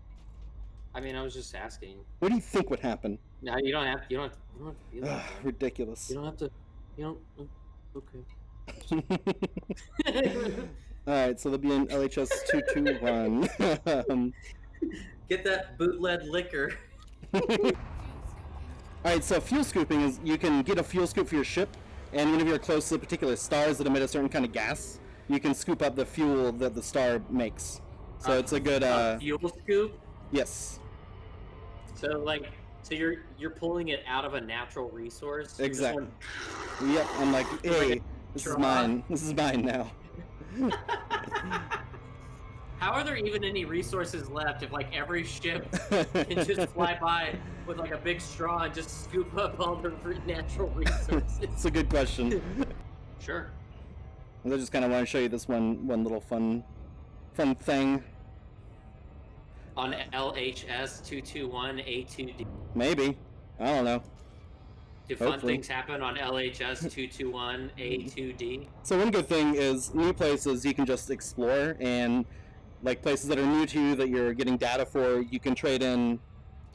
I mean, I was just asking. What do you think would happen? No, you don't have. You don't. You don't have to. Ridiculous. You don't have to. You don't. Okay. Alright, so there'll be an LHS 221. Get that bootleg liquor. Alright, so fuel scooping is you can get a fuel scoop for your ship, and whenever you're close to particular stars that emit a certain kind of gas, you can scoop up the fuel that the star makes. So it's a good fuel scoop. yes. So so you're pulling it out of a natural resource. You just Exactly. want- Yep, I'm like, hey, this is Draw. mine. This is mine now. How are there even any resources left if like every ship can just fly by with like a big straw and just scoop up all the natural resources? It's a good question. Sure. I just kind of want to show you this one little fun thing. On LHS 221A2D. Maybe. I don't know. Do fun Hopefully. things happen on LHS 221A2D? So one good thing is new places you can just explore, and like places that are new to you that you're getting data for, you can trade in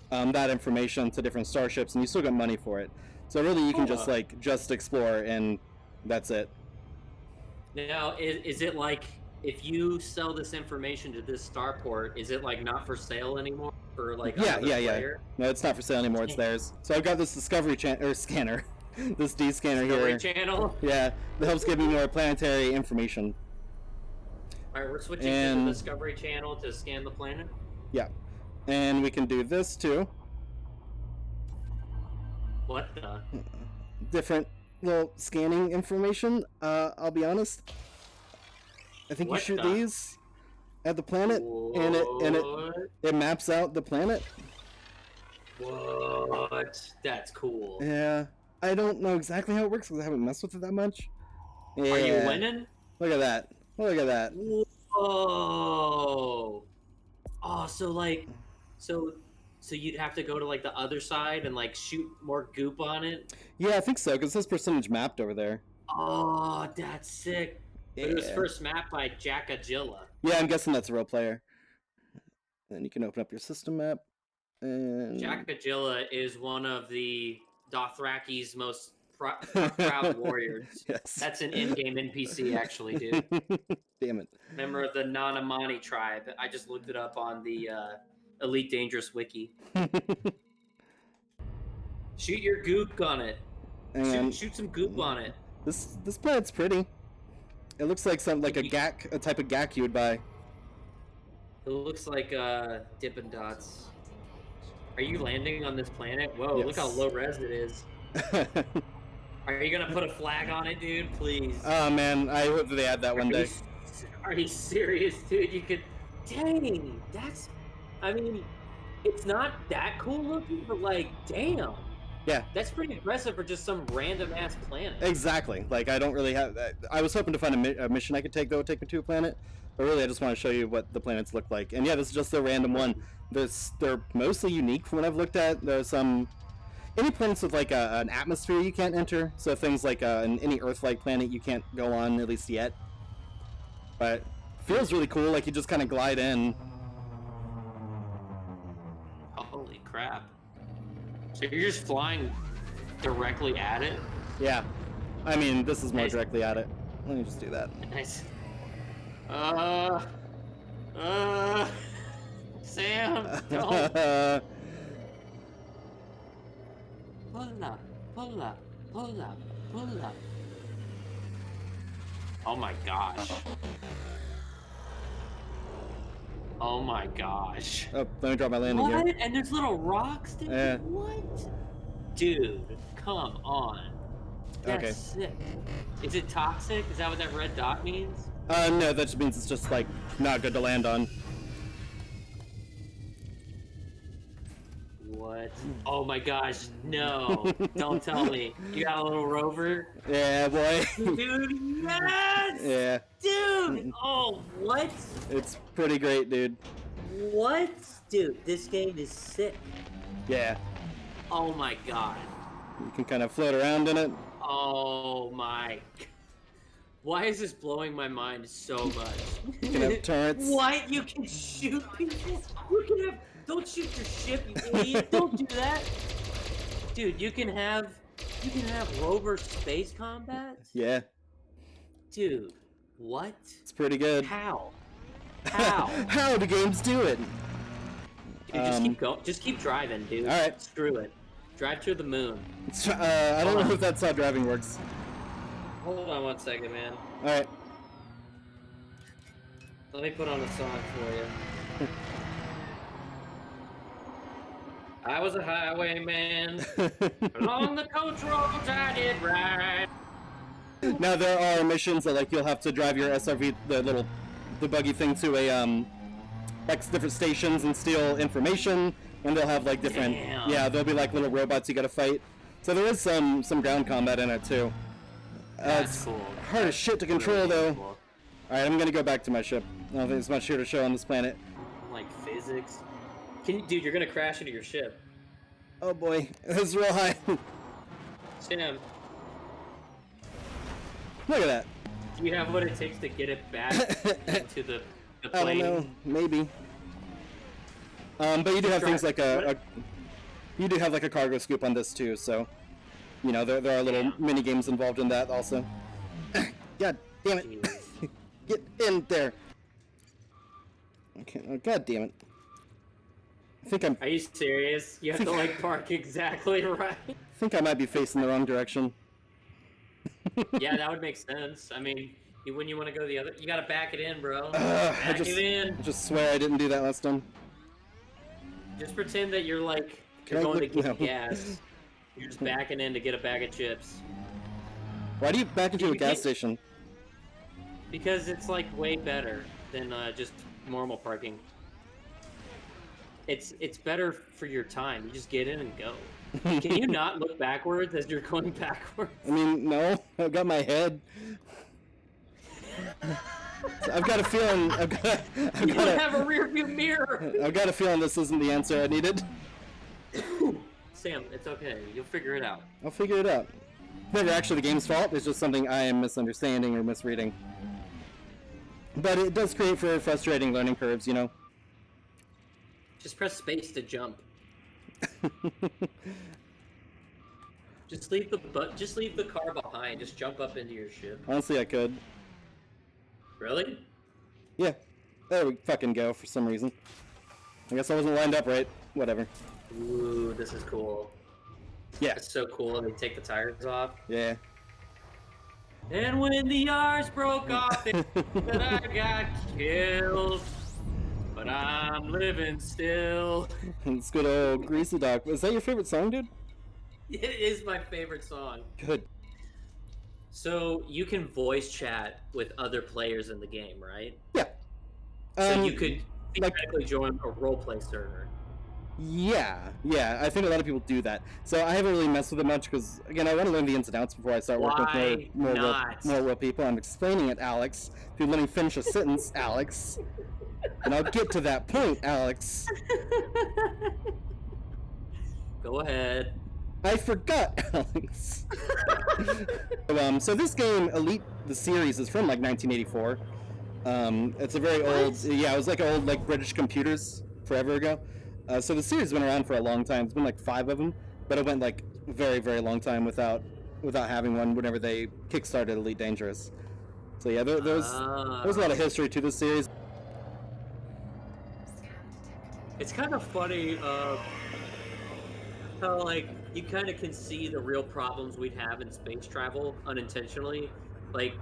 that information to different starships, and you still get money for it. So really, you can just explore, and that's it. Now, is it like if you sell this information to this starport, is it like not for sale anymore for like Yeah. another player? No, it's not for sale anymore. It's theirs. So I've got this Discovery scanner, this D scanner Discovery here. Channel. Yeah, that helps give me more planetary information. All right, we're switching to And- the Discovery Channel to scan the planet. Yeah, and we can do this too. What the? Different little scanning information. I'll be honest. I think What you shoot the- these at the planet, and it maps out the planet. What? That's cool. Yeah, I don't know exactly how it works because I haven't messed with it that much. Yeah. Are you winning? Look at that. Look at that. Whoa! Oh, so you'd have to go to like the other side and like shoot more goop on it. Yeah, I think so because it says percentage mapped over there. Oh, that's sick. It was Yeah. first mapped by Jackagilla. Yeah, I'm guessing that's a real player. And you can open up your system map. And Jackagilla is one of the Dothraki's most proud warriors. Yes. That's an in-game NPC, actually, dude. Damn it. Member of the Nanamani tribe. I just looked it up on the Elite Dangerous wiki. Shoot your goop on it. Shoot some goop on it. This planet's pretty. It looks like a type of gack you would buy. It looks like Dippin' Dots. Are you landing on this planet? Whoa, Yes. Look how low res it is. Are you gonna put a flag on it, dude? Please. Oh man, I hope they add that one day. Are you serious, dude? You could. Dang, that's. I mean, it's not that cool looking, but like, damn. Yeah. That's pretty impressive for just some random ass planet. Exactly. Like, I don't really have. I was hoping to find a mission I could take that would take me to a planet, but really, I just want to show you what the planets look like. And yeah, this is just a random one. They're mostly unique from what I've looked at. There's any planets with like an atmosphere you can't enter. So things like any Earth-like planet you can't go on, at least yet. But feels really cool. Like you just kind of glide in. Holy crap! So you're just flying directly at it? Yeah. I mean, this is more Nice. directly at it. Let me just do that. Nice. Sam, don't. Pull up, pull up, pull up, pull up. Oh my gosh. Oh my gosh. Oh, let me drop my landing What? gear. And there's little rocks? Dude? Yeah. What? Dude, come on. That's Okay. sick. Is it toxic? Is that what that red dot means? No, that just means it's just like not good to land on. What? Oh my gosh, no. Don't tell me. You got a little rover? Yeah, boy. Dude, yes! Yeah, Dude! Oh, what? it's pretty great, dude. What? Dude, this game is sick. Yeah, Oh my god. you can kind of float around in it. Oh my. Why is this blowing my mind so much? You can have turrets. What? You can shoot people? You can have. Don't shoot your ship, you idiot! Don't do that, dude. You can have rover space combat, Yeah, dude. What? it's pretty good. How? How? How do games do it? Dude, just keep going. Just keep driving, dude. All right. Screw it. Drive to the moon. I don't know if that's how driving works. Hold on one second, man. All right. Let me put on a song for you. I was a highwayman. Along the coach roads I did ride. Now there are missions that like you'll have to drive your SRV, the buggy thing, to a like different stations and steal information, and they'll have like different. Damn. Yeah, there'll be like little robots you gotta fight. So there is some ground combat in it too. That's It's cool. hard as shit to control though. Cool. All right, I'm gonna go back to my ship. I don't think there's much here to show on this planet. Like physics. Dude, you're gonna crash into your ship. Oh boy, this is real high. Sam, Look at that. do you have what it takes to get it back into the I plane? don't know, maybe. But you do have things like you do have like a cargo scoop on this too, so you know there are little mini games involved in that also. God damn it! Jeez. Get in there. Okay. Oh, God damn it. I Are you serious? You have to like park exactly right. think I might be facing the wrong direction. Yeah, that would make sense. I mean, when you want to go the other, you gotta back it in, bro. I Back it in. just swear I didn't do that last time. Just pretend that you're like Can you're I going to look- get no. gas. You're just backing in to get a bag of chips Why do you back into You a gas can't- station? because it's like way better than just normal parking. It's better for your time. You just get in and go. Can you not look backwards as you're going backwards? I mean, no. I've got my head. I've got a feeling. You don't have a rear view mirror. I've got a feeling this isn't the answer I needed. Sam, it's okay. You'll figure it out. I'll figure it out. Never actually the game's fault. It's just something I am misunderstanding or misreading. But it does create for frustrating learning curves, you know. Just press space to jump. Just leave the car behind. Just jump up into your ship. Honestly, I could. Really? Yeah. There we fucking go for some reason. I guess I wasn't lined up right. Whatever. Ooh, this is cool. Yeah. It's so cool. They take the tires off. Yeah. And when the R's broke off, they said I got killed. But I'm living still. It's good old Greasy Dog. Is that your favorite song, dude? It is my favorite song. Good. So you can voice chat with other players in the game, right? Yeah. So you could theoretically join a roleplay server. Yeah, I think a lot of people do that. So I haven't really messed with it much because, again, I want to learn the ins and outs before I start working with more real people. I'm explaining it, Alex. If you let me finish a sentence, Alex, and I'll get to that point, Alex. Go ahead. I forgot, Alex. So this game, Elite, the series, is from like 1984. It's a very old, yeah, it was like old like British computers forever ago. So the series has been around for a long time. It's been like 5 of them, but it went like a very, very long time without having one whenever they kickstarted Elite Dangerous. So yeah, there's a lot of history to this series. It's kind of funny how like you kind of can see the real problems we'd have in space travel unintentionally. Like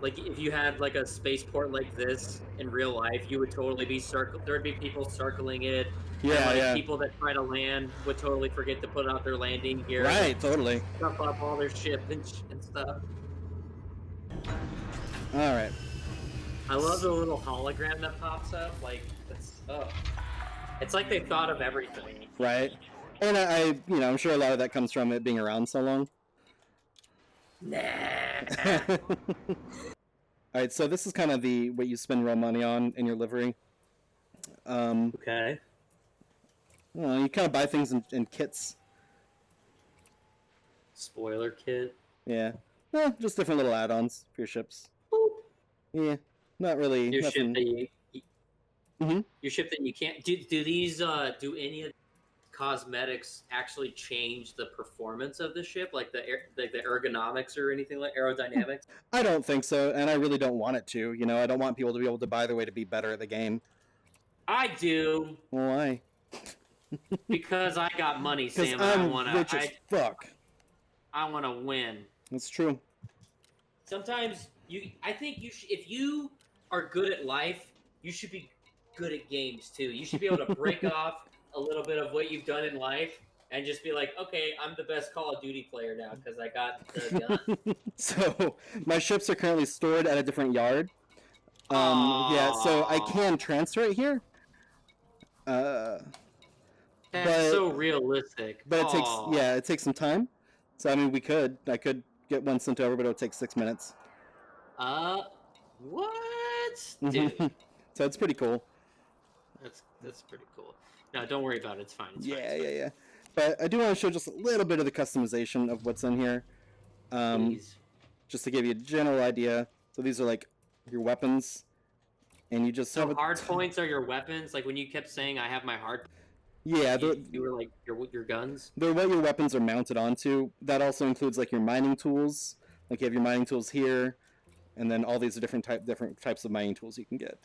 if you had like a spaceport like this in real life, you would totally be there'd be people circling it. Yeah, and, yeah. People that try to land would totally forget to put out their landing gear. Right, totally. Dump up all their ship and stuff. All right. I love the little hologram that pops up. Like it's like they thought of everything. Right. And I'm sure a lot of that comes from it being around so long. Nah. All right, so this is kind of what you spend real money on in your livery. Okay. You kind of buy things in kits. Spoiler kit. Yeah. Just different little add-ons for your ships. Boop. Yeah. Not really. Your nothing. ship that you. Mm-hmm. Your ship that you can't. Do these do any of the cosmetics actually change the performance of the ship, like the ergonomics or anything like aerodynamics? I don't think so, and I really don't want it to. I don't want people to be able to buy their way to be better at the game. I do. Why? Because I got money, Sam. I'm rich as fuck. I want to win. That's true. Sometimes I think if you are good at life, you should be good at games too. You should be able to break off a little bit of what you've done in life and just be like, okay, I'm the best Call of Duty player now because I got the gun. So my ships are currently stored at a different yard. Yeah, so I can transfer it here. That's so realistic. But it takes some time. So I mean, I could get one sent over, but it would take 6 minutes. What? Dude. So it's pretty cool. That's pretty cool. No, don't worry about it. It's fine. Yeah. But I do want to show just a little bit of the customization of what's in here. Just to give you a general idea. So these are like your weapons, and you just have hard points are your weapons. Like when you kept saying, "I have my hard." Yeah, you were like your guns. They're what your weapons are mounted onto. That also includes like your mining tools. Like you have your mining tools here, and then all these are different types of mining tools you can get.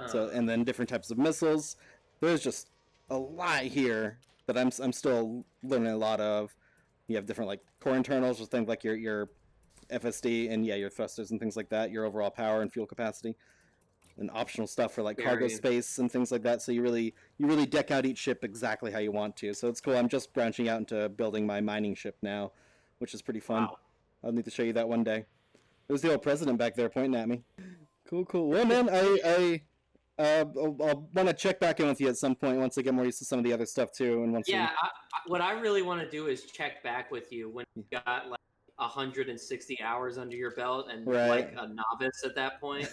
So and then different types of missiles. There's just a lot here that I'm still learning a lot of. You have different like core internals, just things like your FSD and your thrusters and things like that. Your overall power and fuel capacity. And optional stuff for like cargo space and things like that. So you really deck out each ship exactly how you want to. So it's cool. I'm just branching out into building my mining ship now, which is pretty fun. Wow. I'll need to show you that one day. There's the old president back there pointing at me. Cool. Well, man, I'll want to check back in with you at some point once I get more used to some of the other stuff too. And what I really want to do is check back with you when you got like 160 hours under your belt and like a novice at that point.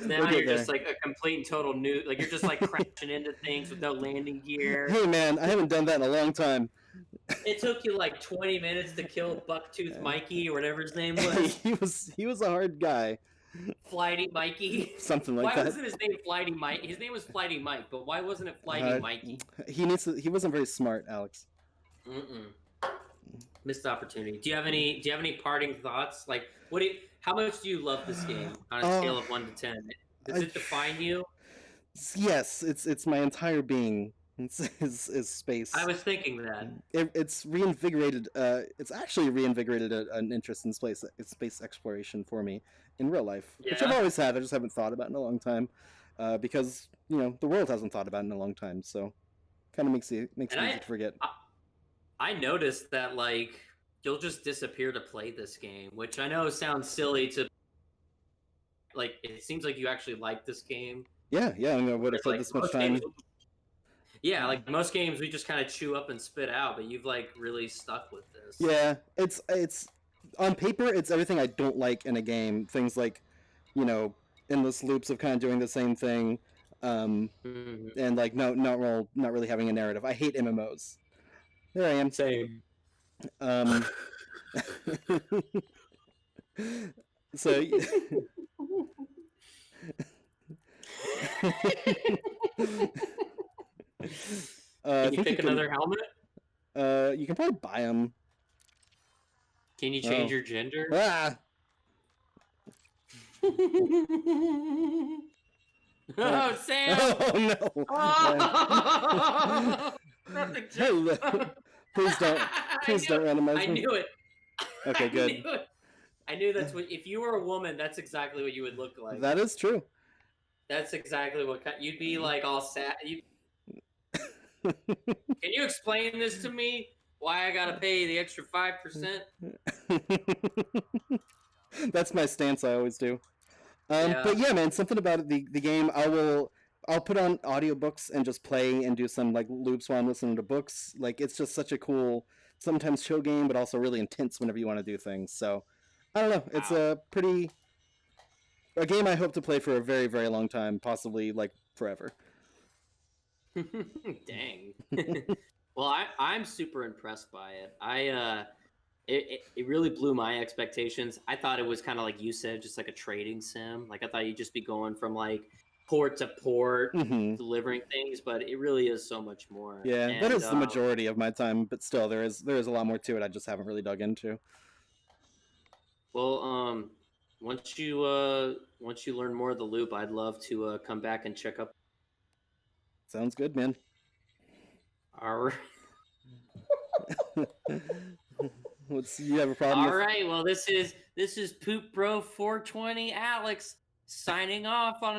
Now you're just like a complete and total new, like you're just like crashing into things with no landing gear. Hey man, I haven't done that in a long time. It took you like 20 minutes to kill Bucktooth Mikey or whatever his name was. He was a hard guy. Flighty Mikey. Something like Why that. wasn't his name Flighty Mike? His name was Flighty Mike, but why wasn't it Flighty Mikey? He wasn't very smart, Alex. Missed opportunity. Do you have any parting thoughts? Like, how much do you love this game on a scale of 1 to 10? Does it define you? Yes, it's my entire being. Is space. I was thinking that. It's reinvigorated. It's actually reinvigorated an interest in space exploration for me in real life, which I've always had. I just haven't thought about in a long time, because the world hasn't thought about it in a long time. So, kind of makes it easy to forget. I noticed that like you'll just disappear to play this game, which I know sounds silly to. Like, it seems like you actually like this game. Yeah. I mean, I would have played this much time. Yeah, like most games we just kind of chew up and spit out, but you've like really stuck with this. Yeah, it's on paper it's everything I don't like in a game. Things like, endless loops of kind of doing the same thing, and like not really having a narrative. I hate MMOs. There I am. Same. So. Can you pick another helmet? You can probably buy them. Can you change your gender? Ah! Oh, Sam! Oh no! Hello. Please don't randomize me. I knew it. Okay, good. I knew that's what. If you were a woman, that's exactly what you would look like. That is true. That's exactly what you'd be like. All sad. Can you explain this to me? Why I gotta pay the extra 5%? That's my stance. I always do. But yeah, man, something about it, the game. I'll put on audiobooks and just play and do some like loops while I'm listening to books. Like, it's just such a cool, sometimes chill game, but also really intense whenever you want to do things. So I don't know. It's a game I hope to play for a very, very long time, possibly like forever. Dang. Well, I'm super impressed by it. It really blew my expectations. I thought it was kind of like you said, just like a trading sim. Like, I thought you'd just be going from like port to port, delivering things, but it really is so much more. Yeah, that is the majority of my time, but still, there is a lot more to it. I just haven't really dug into. Well, once you learn more of the loop, I'd love to come back and check up. Sounds good, man. All right. You have a problem? All right. Well, this is Poop Bro 420 Alex signing off on